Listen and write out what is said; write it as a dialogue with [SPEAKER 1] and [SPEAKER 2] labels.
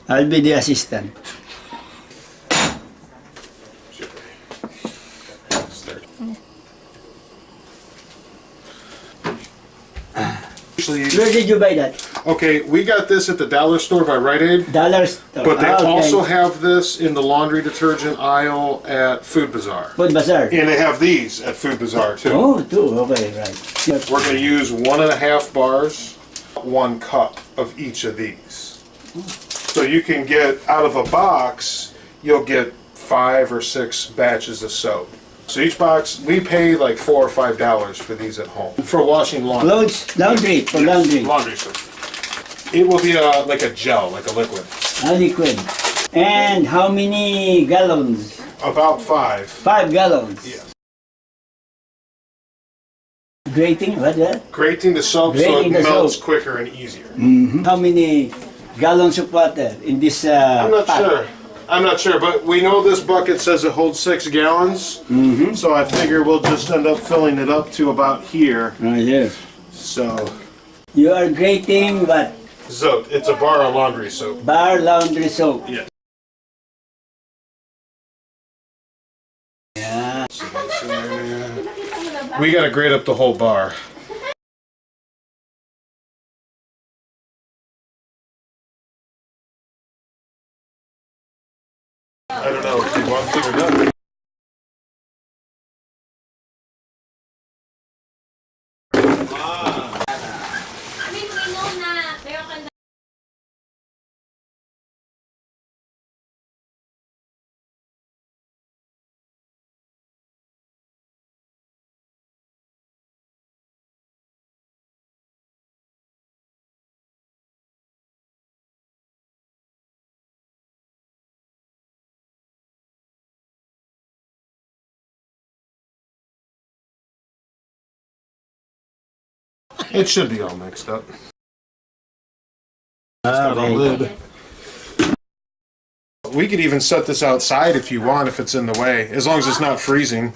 [SPEAKER 1] I'll be the assistant. Where did you buy that?
[SPEAKER 2] Okay, we got this at the dollar store by Rite Aid,
[SPEAKER 1] Dollar store.
[SPEAKER 2] but they
[SPEAKER 1] Ah, okay.
[SPEAKER 2] also have this in the laundry detergent aisle at Food Bazaar.
[SPEAKER 1] Food Bazaar.
[SPEAKER 2] And they have these at Food Bazaar too.
[SPEAKER 1] Oh, two. Okay, right.
[SPEAKER 2] We're going to use 1.5 bars, 1 cup of each of these. So you can get, out of a box, you'll get 5 or 6 batches of soap. So each box, we pay like $4 or $5 for these at home. For washing laundry.
[SPEAKER 1] Clothes, laundry, for laundry.
[SPEAKER 2] Laundry soap. It will be like a gel, like a liquid.
[SPEAKER 1] A liquid. And how many gallons?
[SPEAKER 2] About 5.
[SPEAKER 1] 5 gallons.
[SPEAKER 2] Yes.
[SPEAKER 1] Grating, what's that?
[SPEAKER 2] Grating the soap so
[SPEAKER 1] Grating
[SPEAKER 2] it
[SPEAKER 1] the
[SPEAKER 2] melts
[SPEAKER 1] soap.
[SPEAKER 2] quicker and easier.
[SPEAKER 1] How many gallons of water in this
[SPEAKER 2] I'm not
[SPEAKER 1] pot?
[SPEAKER 2] sure. I'm not sure, but we know this bucket says it holds 6 gallons. So I figure we'll just end up filling it up to about here.
[SPEAKER 1] Right here.
[SPEAKER 2] So,
[SPEAKER 1] You are grating what?
[SPEAKER 2] soap. It's a bar of laundry soap.
[SPEAKER 1] Bar laundry soap.
[SPEAKER 2] Yes.
[SPEAKER 1] Yeah.
[SPEAKER 2] We gotta grate up the whole bar. I don't know if you want to or not. It should be all mixed up. It's got a lid. We could even set this outside if you want, if it's in the way, as long as it's not freezing.